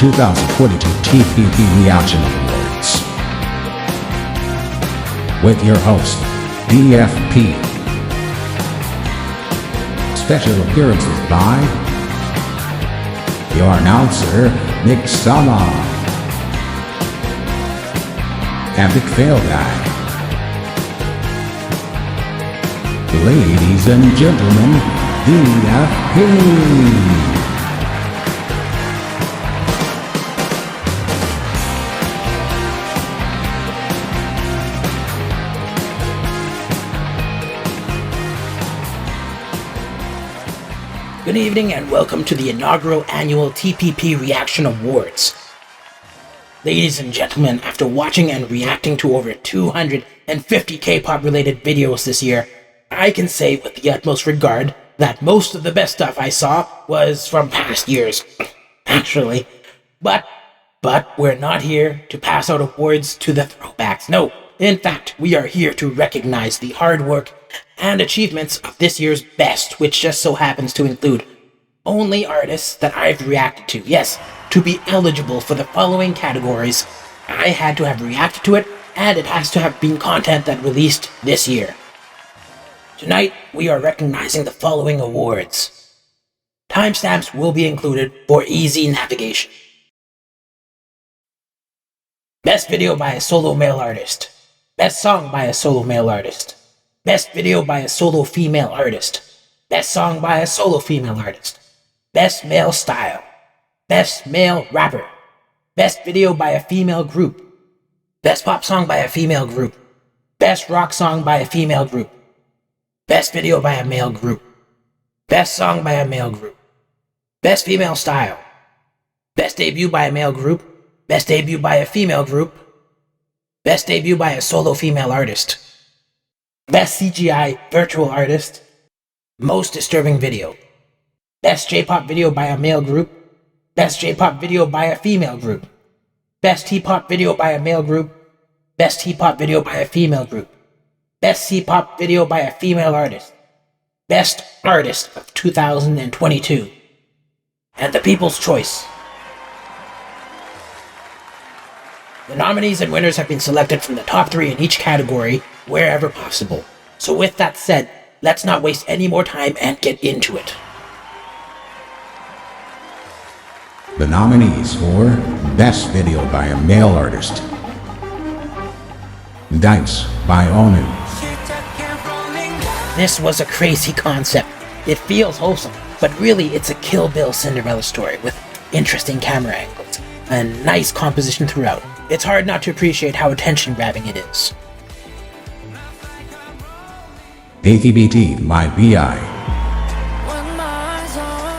2022 TPP Reaction Awards. With your host, DFP. Special appearances by your announcer, Nick Sama. Epic Fail Guy. Ladies and gentlemen, DFP. Good evening and welcome to the inaugural annual TPP Reaction Awards. Ladies and gentlemen, after watching and reacting to over 250 K-pop related videos this year, I can say with the utmost regard that most of the best stuff I saw was from past years, actually. But we're not here to pass out awards to the throwbacks. No, in fact, we are here to recognize the hard work and achievements of this year's best, which just so happens to include only artists that I've reacted to. Yes, to be eligible for the following categories, I had to have reacted to it, and it has to have been content that released this year. Tonight, we are recognizing the following awards. Timestamps will be included for easy navigation. Best Video by a Solo Male Artist. Best Song by a Solo Male Artist. Best Video by a Solo Female Artist. Best Song by a Solo Female Artist. Best Male Style. Best Male Rapper. Best Video by a Female Group. Best Pop Song by a Female Group. Best Rock Song by a Female Group. Best Video by a Male Group. Best Song by a Male Group. Best Female Style. Best Debut by a Male Group. Best Debut by a Female Group. Best Debut by a Solo Female Artist. Best CGI Virtual Artist. Most Disturbing Video. Best J-Pop Video by a Male Group. Best J-Pop Video by a Female Group. Best T-Pop Video by a Male Group. Best T-Pop Video by a Female Group. Best C-Pop Video by a Female Artist. Best Artist of 2022. And the People's Choice. The nominees and winners have been selected from the top 3 in each category, wherever possible. So with that said, let's not waste any more time and get into it. The nominees for Best Video by a Male Artist. Dice by Onu. This was a crazy concept. It feels wholesome, but really it's a Kill Bill Cinderella story with interesting camera angles and nice composition throughout. It's hard not to appreciate how attention-grabbing it is. TPP by BI.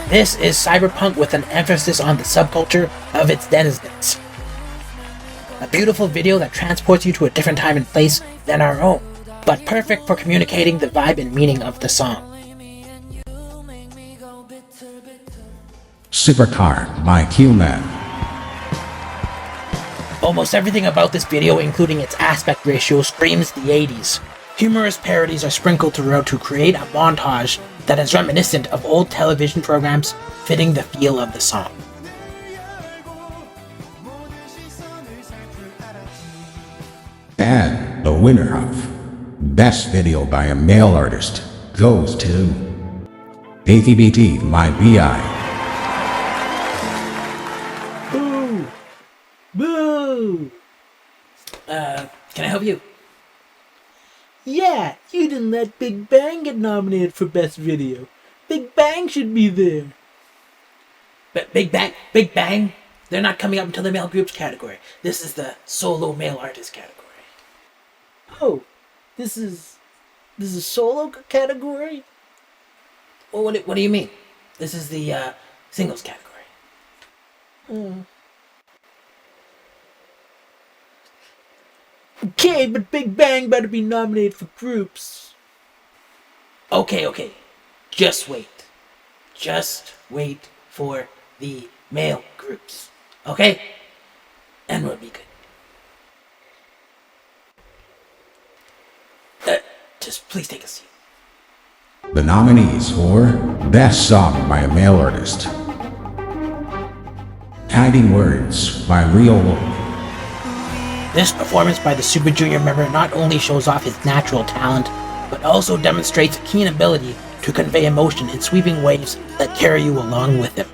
This is cyberpunk with an emphasis on the subculture of its denizens. A beautiful video that transports you to a different time and place than our own, but perfect for communicating the vibe and meaning of the song. Supercar by Q-Man. Almost everything about this video, including its aspect ratio, screams the 80s. Humorous parodies are sprinkled throughout to create a montage that is reminiscent of old television programs, fitting the feel of the song. And the winner of Best Video by a Male Artist goes to TPP by BI. Boo! Boo! Can I help you? Yeah, you didn't let Big Bang get nominated for Best Video. Big Bang should be there. But Big Bang, they're not coming up until the male groups category. This is the solo male artist category. Oh, this is solo category? Well, what do you mean? This is the singles category. Okay, but Big Bang better be nominated for groups. Okay. Just wait. Just wait for the male groups. Okay? And we'll be good. Just please take a seat. The nominees for Best Song by a Male Artist. Hiding Words by Real Wolf. This performance by the Super Junior member not only shows off his natural talent, but also demonstrates a keen ability to convey emotion in sweeping waves that carry you along with him.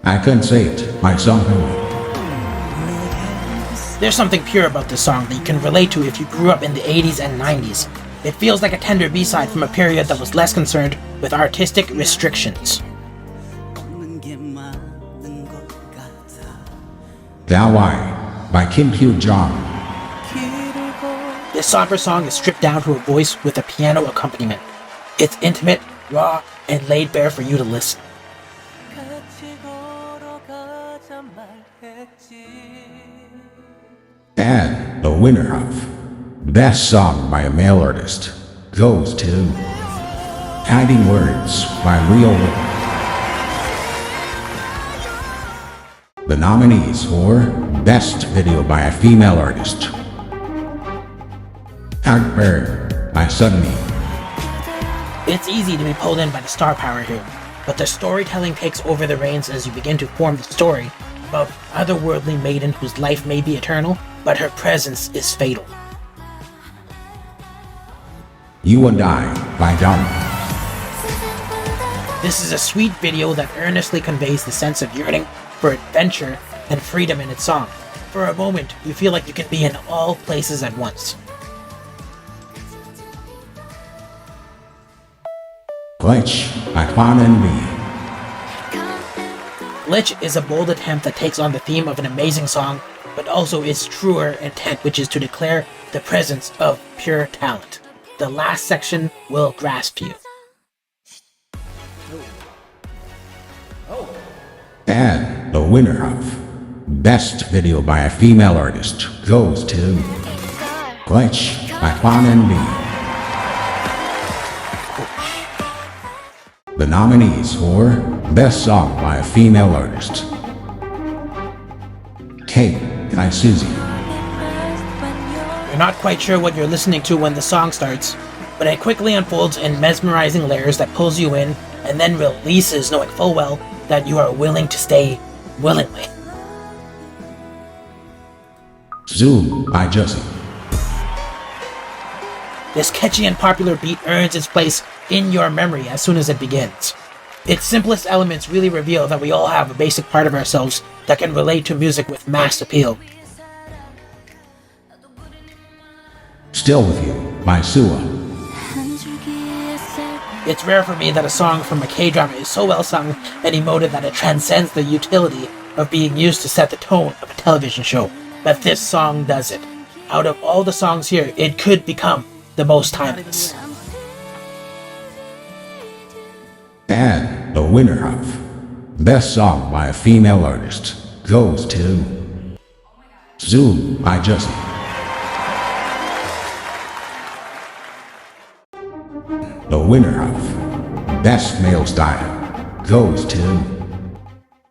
I couldn't say it, my song. There's something pure about this song that you can relate to if you grew up in the 80s and 90s. It feels like a tender B-side from a period that was less concerned with artistic restrictions. Thou I by Kim Hyo-jong. This somber song is stripped down to a voice with a piano accompaniment. It's intimate, raw, and laid bare for you to listen. And the winner of Best Song by a Male Artist goes to Hiding Words by Real Wolf. The nominees for Best Video by a Female Artist: Heartburn by Sunny. It's easy to be pulled in by the star power here, but the storytelling takes over the reins as you begin to form the story about an otherworldly maiden whose life may be eternal, but her presence is fatal. You and I by Donna. This is a sweet video that earnestly conveys the sense of yearning for adventure and freedom in its song. For a moment, you feel like you can be in all places at once. Glitch by Kwan and Me. Glitch is a bold attempt that takes on the theme of an amazing song, but also its truer intent, which is to declare the presence of pure talent. The last section will grasp you. And the winner of Best Video by a Female Artist goes to Glitch by Kwan and Me. The nominees for Best Song by a Female Artist: Kate by Susie. You're not quite sure what you're listening to when the song starts, but it quickly unfolds in mesmerizing layers that pulls you in and then releases, knowing full well that you are willing to stay willingly. Zoom by Jussie. This catchy and popular beat earns its place in your memory as soon as it begins. Its simplest elements really reveal that we all have a basic part of ourselves that can relate to music with mass appeal. Still With You by Sua. It's rare for me that a song from a K-drama is so well sung and emoted that it transcends the utility of being used to set the tone of a television show, but this song does it. Out of all the songs here, it could become the most timeless. And the winner of Best Song by a Female Artist goes to Zoom by Jussie. The winner of Best Male Style goes to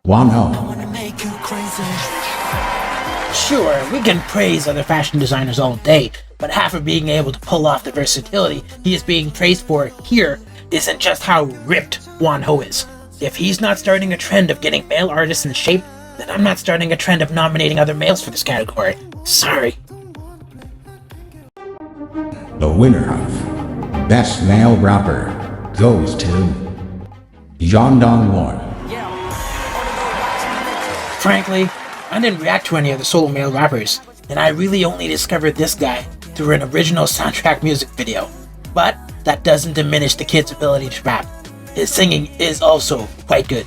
Wonho. Sure, we can praise other fashion designers all day, but half of being able to pull off the versatility he is being praised for here isn't just how ripped Wonho is. If he's not starting a trend of getting male artists in shape, then I'm not starting a trend of nominating other males for this category. Sorry. The winner of Best Male Rapper goes to Jeon Dong-won. Frankly, I didn't react to any of the solo male rappers, and I really only discovered this guy through an original soundtrack music video. But that doesn't diminish the kid's ability to rap. His singing is also quite good.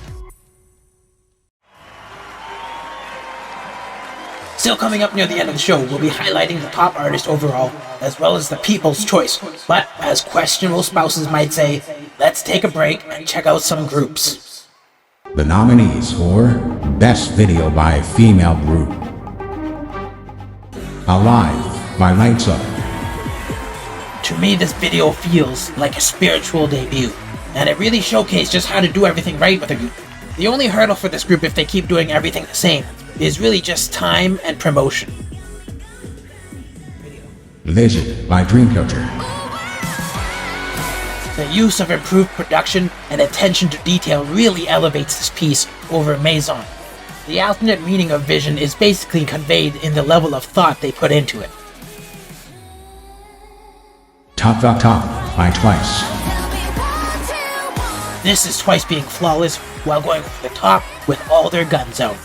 Still coming up near the end of the show, we'll be highlighting the top artist overall, as well as the people's choice. But as questionable spouses might say, let's take a break and check out some groups. The nominees for Best Video by a Female Group: Alive by Lights Up. To me, this video feels like a spiritual debut, and it really showcased just how to do everything right with a group. The only hurdle for this group, if they keep doing everything the same, is really just time and promotion. Vision by Dreamcatcher. The use of improved production and attention to detail really elevates this piece over Maison. The alternate meaning of vision is basically conveyed in the level of thought they put into it. Top by Twice. This is Twice being flawless while going over the top with all their guns out.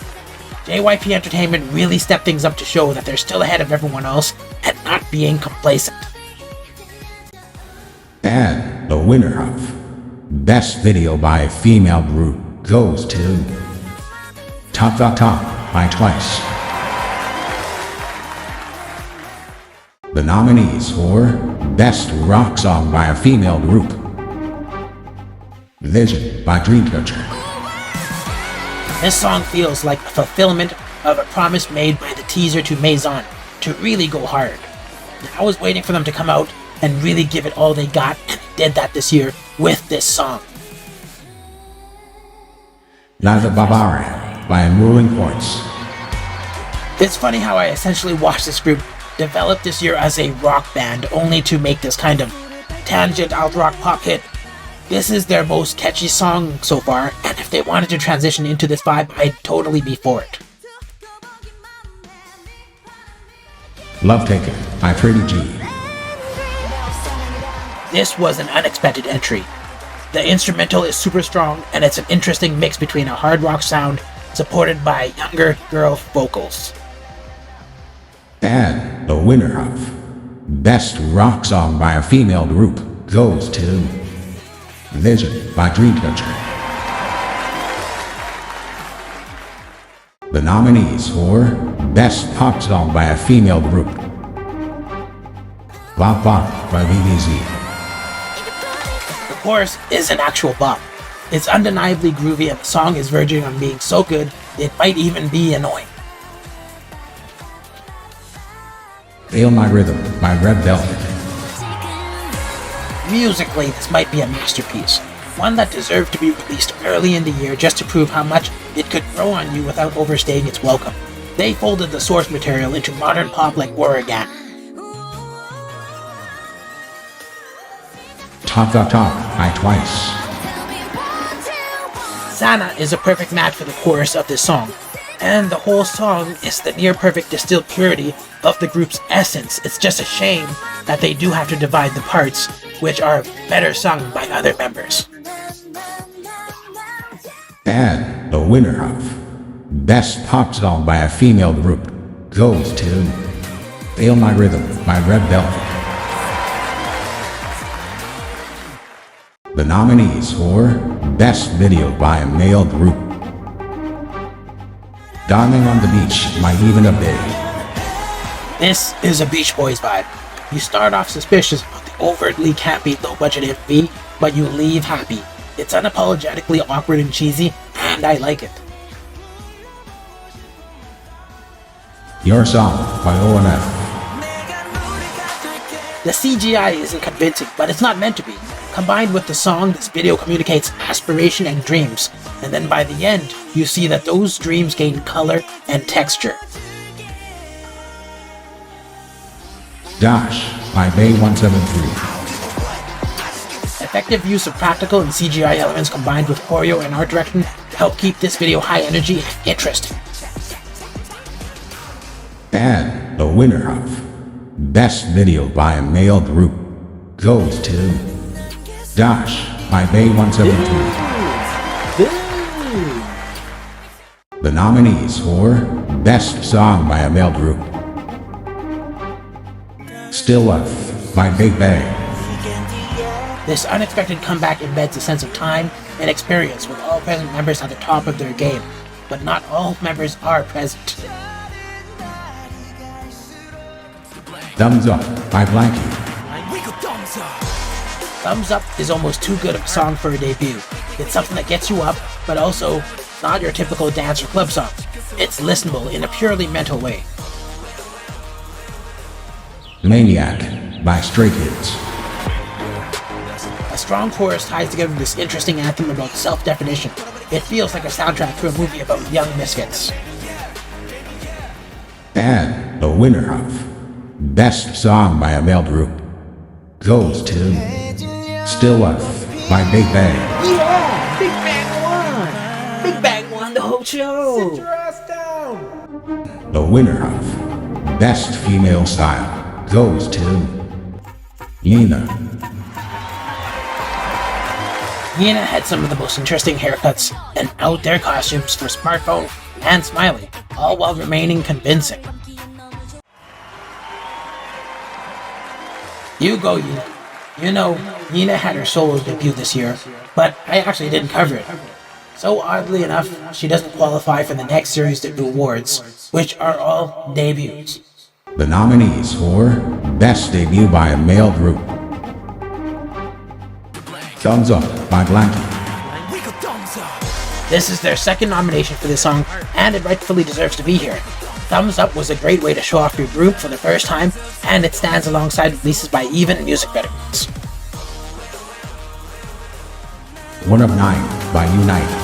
JYP Entertainment really stepped things up to show that they're still ahead of everyone else and not being complacent. And the winner of Best Video by a Female Group goes to Top by Twice. The nominees for Best Rock Song by a Female Group: Vision by Dreamcatcher. This song feels like a fulfillment of a promise made by the teaser to Maison to really go hard. I was waiting for them to come out and really give it all they got, and they did that this year with this song. Liza Barbara by Moving Points. It's funny how I essentially watched this group develop this year as a rock band only to make this kind of tangent alt rock pop hit. This is their most catchy song so far, and if they wanted to transition into this vibe, I'd totally be for it. Love Taken by Pretty G. This was an unexpected entry. The instrumental is super strong, and it's an interesting mix between a hard rock sound supported by younger girl vocals. And the winner of Best Rock Song by a Female Group goes to Vision by Dreamcatcher. The nominees for Best Pop Song by a Female Group: Bop Bop by VVZ. The chorus is an actual bop. It's undeniably groovy, and the song is verging on being so good it might even be annoying. Feel My Rhythm by Red Velvet. Musically, this might be a masterpiece, one that deserved to be released early in the year just to prove how much it could grow on you without overstaying its welcome. They folded the source material into modern pop like Oregon. Top by Twice. Sana is a perfect match for the chorus of this song, and the whole song is the near-perfect distilled purity of the group's essence. It's just a shame that they do have to divide the parts, which are better sung by other members. And the winner of Best Pop Song by a Female Group goes to Feel My Rhythm by Red Velvet. The nominees for Best Video by a Male Group: Darling on the Beach by Even a Bay. This is a Beach Boys vibe. You start off suspicious about the overtly campy low-budget MV, but you leave happy. It's unapologetically awkward and cheesy, and I like it. Your Song by ONF. The CGI isn't convincing, but it's not meant to be. Combined with the song, this video communicates aspiration and dreams, and then by the end, you see that those dreams gain color and texture. Dash by Bay 173. Effective use of practical and CGI elements combined with choreo and art direction help keep this video high energy and interesting. And the winner of Best Video by a Male Group goes to Dash by Bay 172. The nominees for Best Song by a Male Group: Still Love by Big Bang. This unexpected comeback embeds a sense of time and experience with all present members at the top of their game, but not all members are present. Thumbs Up by Blanky. Thumbs Up is almost too good of a song for a debut. It's something that gets you up, but also not your typical dance or club song. It's listenable in a purely mental way. Maniac by Stray Kids. A strong chorus ties together this interesting anthem about self-definition. It feels like a soundtrack to a movie about young misfits. And the winner of Best Song by a Male Group goes to Still Life by Big Bang. Yeah! Big Bang won! Big Bang won the whole show! Sit your ass down! The winner of Best Female Style goes to Yena. Yena had some of the most interesting haircuts and out there costumes for Smartphone and Smiley, all while remaining convincing. You go, Yena. You know, Yena had her solo debut this year, but I actually didn't cover it. So oddly enough, she doesn't qualify for the next series of awards, which are all debuts. The nominees for Best Debut by a Male Group: Thumbs Up by Blanky. This is their second nomination for this song, and it rightfully deserves to be here. Thumbs Up was a great way to show off your group for the first time, and it stands alongside releases by even music veterans. One of Nine by Unite.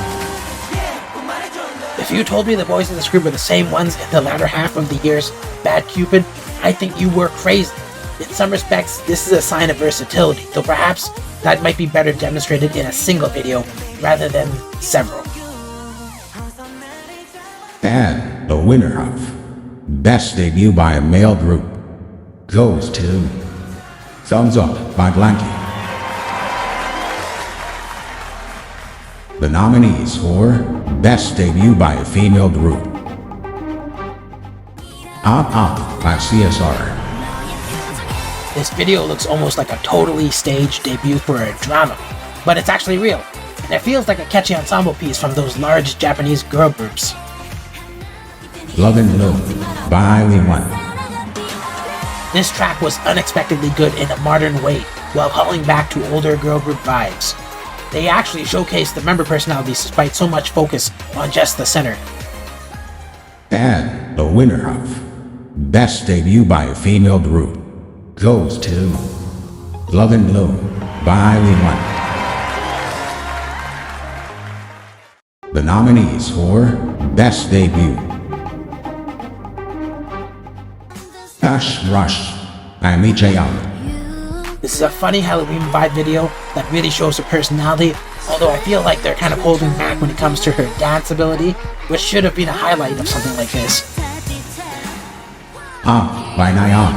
If you told me the boys in this group were the same ones in the latter half of the year's Bad Cupid, I think you were crazy. In some respects, this is a sign of versatility, though perhaps that might be better demonstrated in a single video rather than several. And the winner of Best Debut by a Male Group goes to Thumbs Up by Blanky. The nominees for Best Debut by a Female Group: Up Up by CSR. This video looks almost like a totally staged debut for a drama, but it's actually real, and it feels like a catchy ensemble piece from those large Japanese girl groups. Love and Low by Lee1. This track was unexpectedly good in a modern way, while calling back to older girl group vibes. They actually showcased the member personalities despite so much focus on just the center. And the winner of Best Debut by a Female Group goes to Love and Low by Lee1. The nominees for Best Debut: Hush Rush by Lee Jae-young. This is a funny Halloween vibe video that really shows her personality, although I feel like they're kind of holding back when it comes to her dance ability, which should have been a highlight of something like this. Up by Nayeon.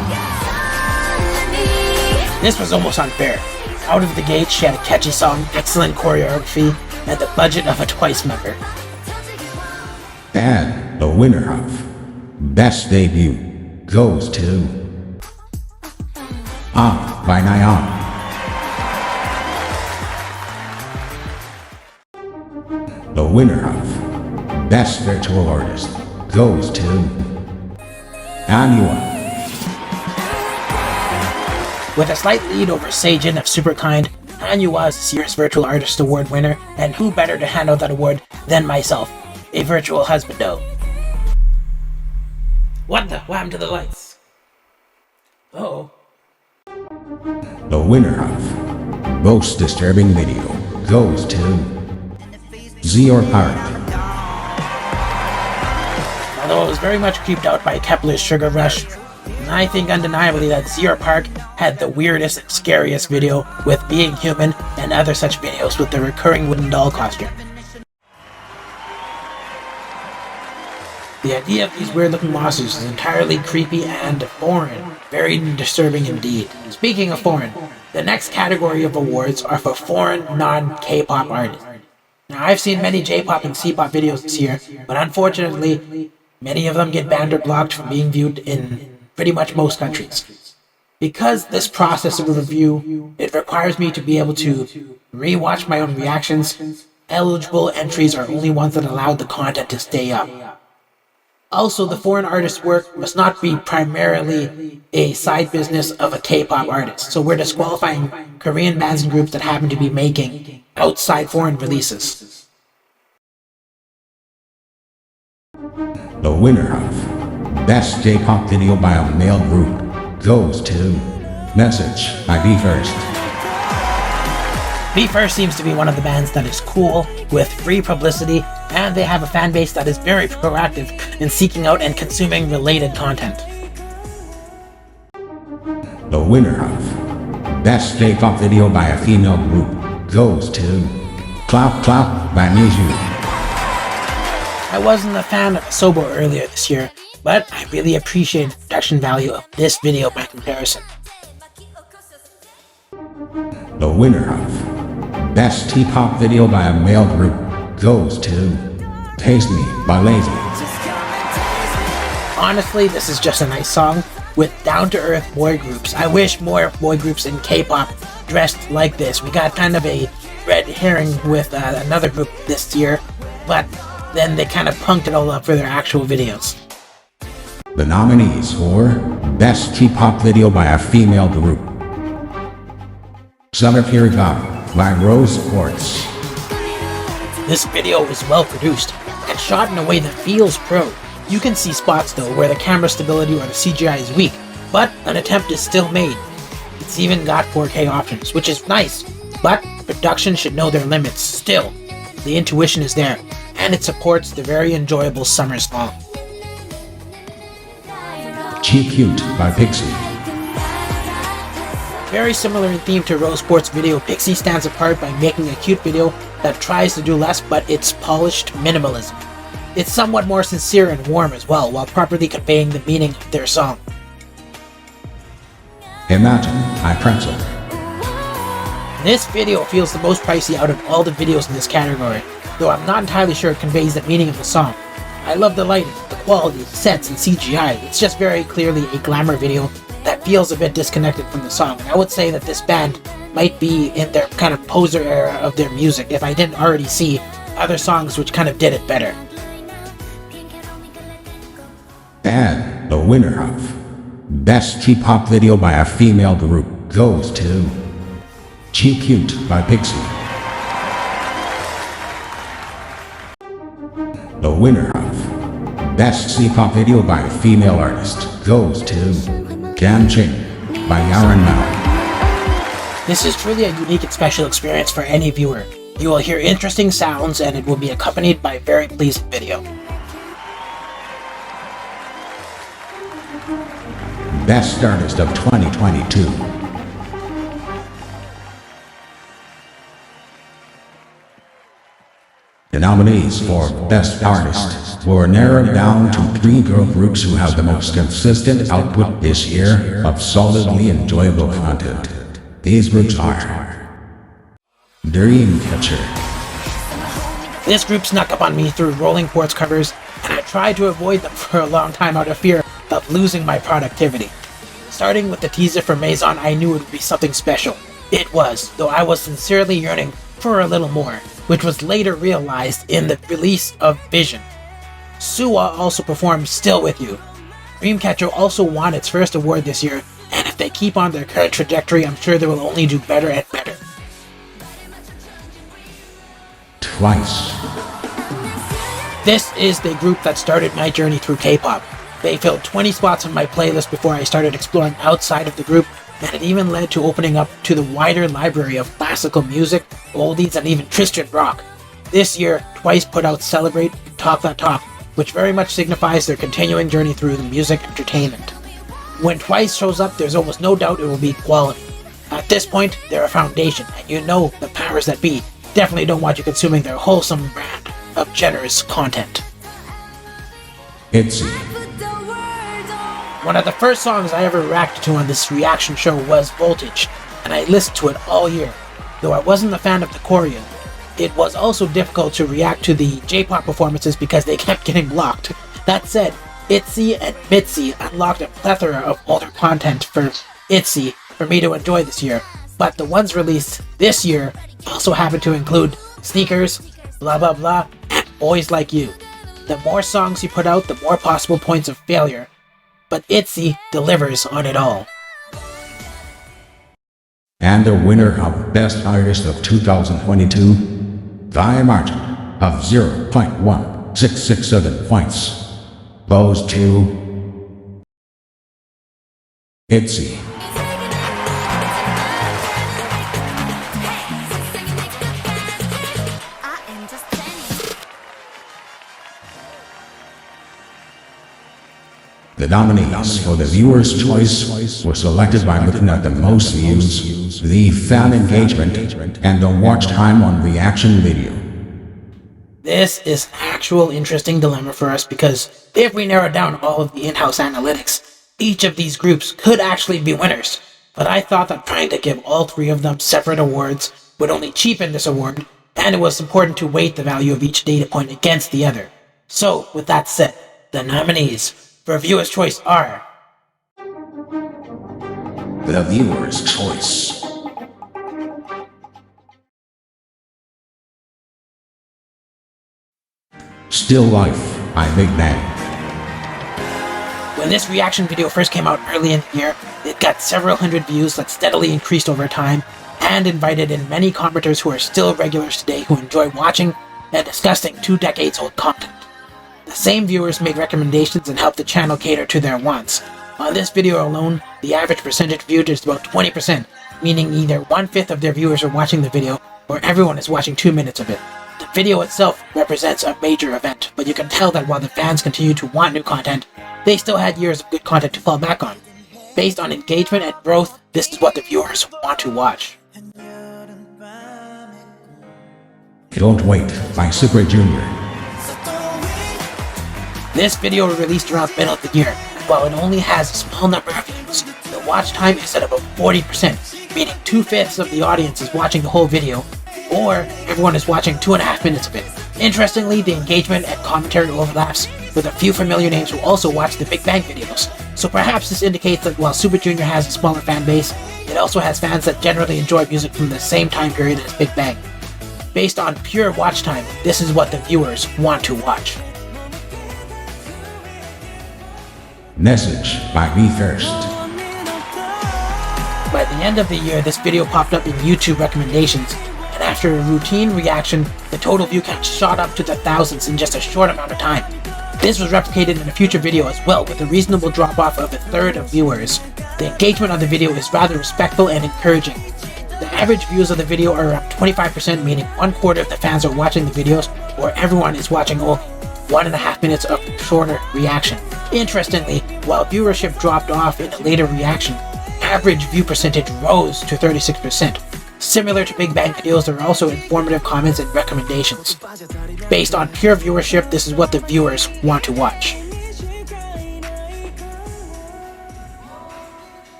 This was almost unfair. Out of the gate, she had a catchy song, excellent choreography, and the budget of a Twice member. And the winner of Best Debut goes to Up by Nayeon. The winner of Best Virtual Artist goes to Anua. With a slight lead over Seijin of Superkind, Anua is this year's Virtual Artist Award winner, and who better to hand out that award than myself, a virtual husbando. What happened to the lights? Oh. The winner of Most Disturbing Video goes to Zero Park. Although I was very much creeped out by Kepler's Sugar Rush, I think undeniably that Zero Park had the weirdest and scariest video with Being Human and other such videos with the recurring wooden doll costume. The idea of these weird-looking monsters is entirely creepy and foreign, very disturbing indeed. Speaking of foreign, the next category of awards are for foreign non-K-pop artists. Now, I've seen many J-pop and C-pop videos this year, but unfortunately, many of them get banned or blocked from being viewed in pretty much most countries. Because this process of a review, it requires me to be able to re-watch my own reactions. Eligible entries are only ones that allow the content to stay up. Also, the foreign artist's work must not be primarily a side business of a K-pop artist, so we're disqualifying Korean bands and groups that happen to be making outside foreign releases. The winner of Best J-pop Video by a Male Group goes to Message by BE:FIRST. BE:FIRST seems to be one of the bands that is cool, with free publicity, and they have a fan base that is very proactive in seeking out and consuming related content. The winner of Best K-pop video by a female group goes to Clap Clap by Mizu. I wasn't a fan of Asobo earlier this year, but I really appreciate the production value of this video by comparison. The winner of Best T-pop video by a male group goes to Taste Me by Lazy. Honestly, this is just a nice song with down-to-earth boy groups. I wish more boy groups in K-pop dressed like this. We got kind of a red herring with another group this year, but then they kind of punked it all up for their actual videos. The nominees for Best T-pop video by a female group: Summer Kirigami by Rose Quartz. This video is well produced and shot in a way that feels pro. You can see spots though where the camera stability or the CGI is weak, but an attempt is still made. It's even got 4K options, which is nice, but production should know their limits still. The intuition is there, and it supports the very enjoyable summer song. Cute by Pixie. Very similar in theme to Rose Sports' video, Pixie stands apart by making a cute video that tries to do less, but it's polished minimalism. It's somewhat more sincere and warm as well, while properly conveying the meaning of their song. Imagine I Pretzel. This video feels the most pricey out of all the videos in this category, though I'm not entirely sure it conveys the meaning of the song. I love the lighting, the quality, the sets, and CGI. It's just very clearly a glamour video that feels a bit disconnected from the song, and I would say that this band might be in their kind of poser era of their music if I didn't already see other songs which kind of did it better. And the winner of Best T-pop video by a female group goes to Cute by Pixie. The winner of Best C-pop video by a female artist goes to Gamching by Yaran Mao. This is truly a unique and special experience for any viewer. You will hear interesting sounds and it will be accompanied by a very pleasing video. Best Artist of 2022. The nominees for Best Artist were narrowed down to 3 girl groups who have the most consistent output this year of solidly enjoyable content. These groups are Dreamcatcher, This group snuck up on me through Rolling Quartz covers, and I tried to avoid them for a long time out of fear of losing my productivity. Starting with the teaser for Maison, I knew it would be something special. It was, though I was sincerely yearning for a little more, which was later realized in the release of Vision. Suwa also performed Still With You. Dreamcatcher also won its first award this year, and if they keep on their current trajectory, I'm sure they will only do better and better. Twice. This is the group that started my journey through K-pop. They filled 20 spots on my playlist before I started exploring outside of the group, and it even led to opening up to the wider library of classical music, oldies, and even Christian rock. This year, Twice put out Celebrate, Talk That Talk, which very much signifies their continuing journey through the music entertainment. When Twice shows up, there's almost no doubt it will be quality. At this point, they're a foundation, and you know the powers that be definitely don't want you consuming their wholesome brand of generous content. ITZY. One of the first songs I ever reacted to on this reaction show was Voltage, and I listened to it all year. Though I wasn't a fan of the choreo, it was also difficult to react to the JPOP performances because they kept getting blocked. That said, ITZY and MITZY unlocked a plethora of older content for ITZY for me to enjoy this year, but the ones released this year also happen to include Sneakers, Blah Blah Blah, and Boys Like You. The more songs you put out, the more possible points of failure, but ITZY delivers on it all. And the winner of Best Artist of 2022, by a margin of 0.1667 points, goes to ITZY. The nominees for the viewer's choice were selected by looking at the most views, the fan engagement, and the watch time on reaction video. This is an actual interesting dilemma for us because if we narrow down all of the in-house analytics, each of these groups could actually be winners. But I thought that trying to give all three of them separate awards would only cheapen this award, and it was important to weight the value of each data point against the other. So, with that said, the nominees for viewer's choice are The viewer's choice. Still Life by Big Bang. When this reaction video first came out early in the year, it got several hundred views that steadily increased over time, and invited in many commenters who are still regulars today who enjoy watching and discussing 2 decades old content. The same viewers made recommendations and helped the channel cater to their wants. On this video alone, the average percentage viewed is about 20%, meaning either 1/5 of their viewers are watching the video, or everyone is watching 2 minutes of it. The video itself represents a major event, but you can tell that while the fans continue to want new content, they still had years of good content to fall back on. Based on engagement and growth, this is what the viewers want to watch. Don't Wait by Super Junior. This video was released around the middle of the year, and while it only has a small number of views, the watch time is at about 40%, meaning 2/5 of the audience is watching the whole video, or everyone is watching 2.5 minutes of it. Interestingly, the engagement and commentary overlaps with a few familiar names who also watch the Big Bang videos, so perhaps this indicates that while Super Junior has a smaller fan base, it also has fans that generally enjoy music from the same time period as Big Bang. Based on pure watch time, this is what the viewers want to watch. Message by Me First. By the end of the year, this video popped up in YouTube recommendations, and after a routine reaction, the total view count shot up to the thousands in just a short amount of time. This was replicated in a future video as well, with a reasonable drop-off of 1/3 of viewers. The engagement on the video is rather respectful and encouraging. The average views of the video are around 25%, meaning 1/4 of the fans are watching the videos, or everyone is watching only 1.5 minutes of shorter reaction. Interestingly, while viewership dropped off in a later reaction, average view percentage rose to 36%. Similar to Big Bang videos, there are also informative comments and recommendations. Based on pure viewership, this is what the viewers want to watch.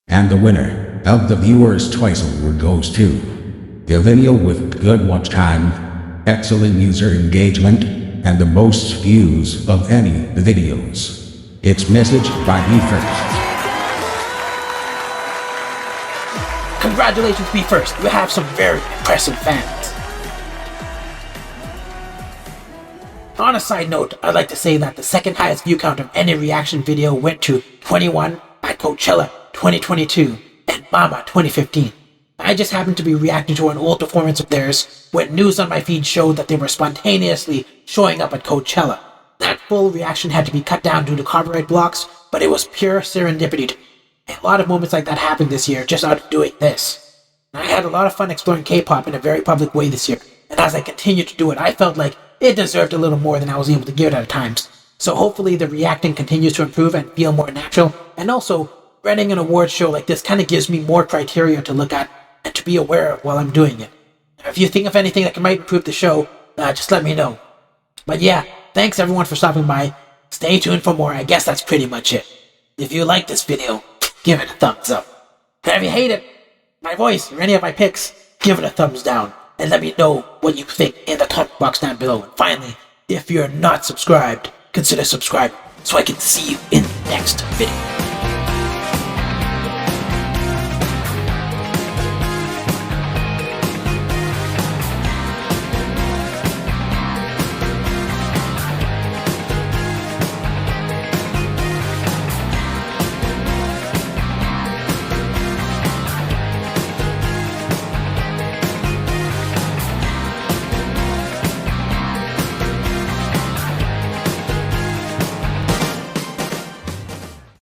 And the winner of the viewer's choice award goes to the video with good watch time, excellent user engagement, and the most views of any videos. It's Message by Me First. Congratulations, Be First, you have some very impressive fans. On a side note, I'd like to say that the second highest view count of any reaction video went to 21 at Coachella 2022 and Mama 2015. I just happened to be reacting to an old performance of theirs when news on my feed showed that they were spontaneously showing up at Coachella. That full reaction had to be cut down due to copyright blocks, but it was pure serendipity. A lot of moments like that happened this year just out of doing this. I had a lot of fun exploring K-pop in a very public way this year, and as I continued to do it, I felt like it deserved a little more than I was able to give it at times. So hopefully the reacting continues to improve and feel more natural, and also running an awards show like this kind of gives me more criteria to look at and to be aware of while I'm doing it. If you think of anything that might improve the show, just let me know. But yeah, thanks everyone for stopping by. Stay tuned for more. I guess that's pretty much it. If you like this video, give it a thumbs up. And if you hate it, my voice or any of my picks, give it a thumbs down. And let me know what you think in the comment box down below. And finally, if you're not subscribed, consider subscribing so I can see you in the next video.